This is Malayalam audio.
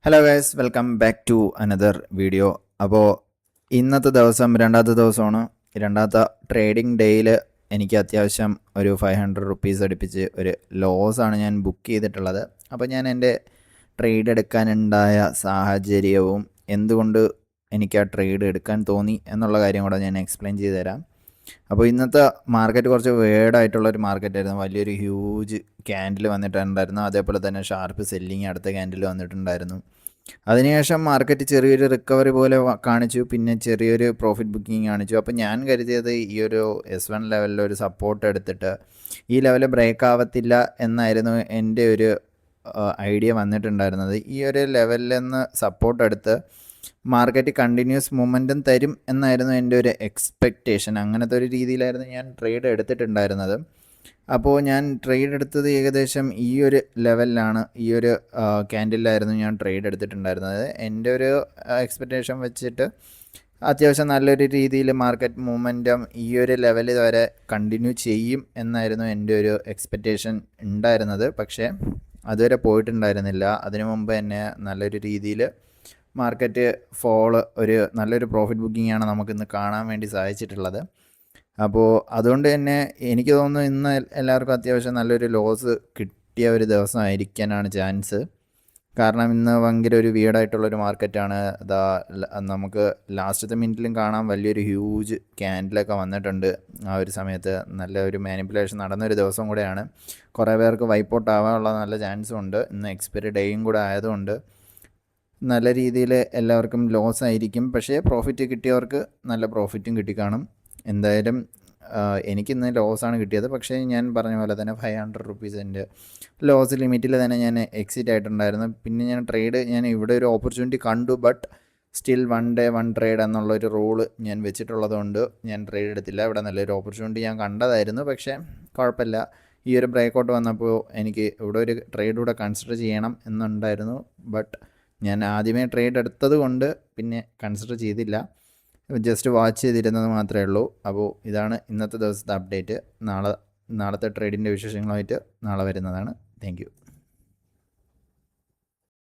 Hello guys, welcome back to another video. അപ്പോൾ ഇന്നത്തെ ദിവസം രണ്ടാമത്തെ ദിവസമാണ്. രണ്ടാമത്തെ ട്രേഡിംഗ് ഡേയിൽ എനിക്ക് അത്യാവശ്യം ഒരു 500 റുപ്പീസ് അടുപ്പിച്ച് ഒരു ലോസാണ് ഞാൻ ബുക്ക് ചെയ്തിട്ടുള്ളത്. അപ്പോൾ ഞാൻ എൻ്റെ ട്രേഡ് എടുക്കാനുണ്ടായ സാഹചര്യവും എന്തുകൊണ്ട് എനിക്ക് ആ ട്രേഡ് എടുക്കാൻ തോന്നി എന്നുള്ള കാര്യം കൂടെ ഞാൻ എക്സ്പ്ലെയിൻ ചെയ്തു തരാം. അപ്പോൾ ഇന്നത്തെ മാർക്കറ്റ് കുറച്ച് വേർഡായിട്ടുള്ളൊരു മാർക്കറ്റായിരുന്നു. വലിയൊരു ഹ്യൂജ് ക്യാൻഡിൽ വന്നിട്ടുണ്ടായിരുന്നു. അതേപോലെ തന്നെ ഷാർപ്പ് സെല്ലിങ് അടുത്ത ക്യാൻഡിൽ വന്നിട്ടുണ്ടായിരുന്നു. അതിനുശേഷം മാർക്കറ്റ് ചെറിയൊരു റിക്കവറി പോലെ കാണിച്ചു. പിന്നെ ചെറിയൊരു പ്രോഫിറ്റ് ബുക്കിംഗ് കാണിച്ചു. അപ്പോൾ ഞാൻ കരുതിയത് ഈ ഒരു S1 ലെവലിൽ ഒരു സപ്പോർട്ട് എടുത്തിട്ട് ഈ ലെവൽ ബ്രേക്ക് ആവത്തില്ല എന്നായിരുന്നു എൻ്റെ ഒരു ഐഡിയ വന്നിട്ടുണ്ടായിരുന്നത്. ഈ ഒരു ലെവലിൽ നിന്ന് സപ്പോർട്ട് എടുത്ത് മാർക്കറ്റ് കണ്ടിന്യൂസ് മൊമെൻറ്റം തരും എന്നായിരുന്നു എൻ്റെ ഒരു എക്സ്പെക്റ്റേഷൻ. അങ്ങനത്തെ ഒരു രീതിയിലായിരുന്നു ഞാൻ ട്രേഡ് എടുത്തിട്ടുണ്ടായിരുന്നത്. അപ്പോൾ ഞാൻ ട്രേഡ് എടുത്തത് ഏകദേശം ഈ ഒരു ലെവലിലാണ്, ഈ ഒരു ക്യാൻഡിലായിരുന്നു ഞാൻ ട്രേഡ് എടുത്തിട്ടുണ്ടായിരുന്നത്. എൻ്റെ ഒരു എക്സ്പെക്റ്റേഷൻ വെച്ചിട്ട് അത്യാവശ്യം നല്ലൊരു രീതിയിൽ മാർക്കറ്റ് മൊമെൻറ്റം ഈ ഒരു ലെവൽ വരെ കണ്ടിന്യൂ ചെയ്യും എന്നായിരുന്നു എൻ്റെ ഒരു എക്സ്പെക്റ്റേഷൻ ഉണ്ടായിരുന്നത്. പക്ഷേ അതുവരെ പോയിട്ടുണ്ടായിരുന്നില്ല. അതിനു മുമ്പ് തന്നെ നല്ലൊരു രീതിയിൽ മാർക്കറ്റ് ഒരു നല്ലൊരു പ്രോഫിറ്റ് ബുക്കിംഗാണ് നമുക്കിന്ന് കാണാൻ വേണ്ടി സാധിച്ചിട്ടുള്ളത്. അപ്പോൾ അതുകൊണ്ട് തന്നെ എനിക്ക് തോന്നുന്നു ഇന്ന് എല്ലാവർക്കും അത്യാവശ്യം നല്ലൊരു ലോസ് കിട്ടിയ ഒരു ദിവസമായിരിക്കാനാണ് ചാൻസ്. കാരണം ഇന്ന് ഭയങ്കര ഒരു വിയർഡായിട്ടുള്ളൊരു മാർക്കറ്റാണ്. നമുക്ക് ലാസ്റ്റത്തെ മിനിറ്റിലും കാണാം വലിയൊരു ഹ്യൂജ് ക്യാൻഡിലൊക്കെ വന്നിട്ടുണ്ട്. ആ ഒരു സമയത്ത് നല്ല ഒരു മാനിപ്പുലേഷൻ നടന്നൊരു ദിവസം കൂടെയാണ്. കുറേ പേർക്ക് വൈപ്പ് ഔട്ട് ആവാനുള്ള നല്ല ചാൻസും ഉണ്ട്. ഇന്ന് എക്സ്പയറി ഡേയും കൂടെ ആയതുകൊണ്ട് നല്ല രീതിയിൽ എല്ലാവർക്കും ലോസ് ആയിരിക്കും. പക്ഷേ പ്രോഫിറ്റ് കിട്ടിയവർക്ക് നല്ല പ്രോഫിറ്റും കിട്ടിക്കാണും. എന്തായാലും എനിക്കിന്ന് ലോസാണ് കിട്ടിയത്. പക്ഷേ ഞാൻ പറഞ്ഞ പോലെ തന്നെ 500 റുപ്പീസിൻ്റെ ലോസ് ലിമിറ്റിൽ തന്നെ ഞാൻ എക്സിറ്റ് ആയിട്ടുണ്ടായിരുന്നു. പിന്നെ ഞാൻ ഇവിടെ ഒരു ഓപ്പർച്യൂണിറ്റി കണ്ടു. ബട്ട് സ്റ്റിൽ 1 ഡേ 1 ട്രേഡ് എന്നുള്ളൊരു റൂള് ഞാൻ വെച്ചിട്ടുള്ളതുകൊണ്ട് ഞാൻ ട്രേഡ് എടുത്തില്ല. ഇവിടെ നല്ലൊരു ഓപ്പർച്യൂണിറ്റി ഞാൻ കണ്ടതായിരുന്നു. പക്ഷേ കുഴപ്പമില്ല. ഈ ഒരു ബ്രേക്കൗട്ട് വന്നപ്പോൾ എനിക്ക് ഇവിടെ ഒരു ട്രേഡ് കൂടെ കൺസിഡർ ചെയ്യണം എന്നുണ്ടായിരുന്നു. ബട്ട് ഞാൻ ആദ്യമേ ട്രേഡ് എടുത്തത് കൊണ്ട് പിന്നെ കൺസിഡർ ചെയ്തില്ല. ജസ്റ്റ് വാച്ച് ചെയ്തിരുന്നത് മാത്രമേ ഉള്ളൂ. അപ്പോൾ ഇതാണ് ഇന്നത്തെ ദിവസത്തെ അപ്ഡേറ്റ്. നാളത്തെ ട്രേഡിൻ്റെ വിശേഷങ്ങളുമായിട്ട് നാളെ വരുന്നതാണ്. Thank you.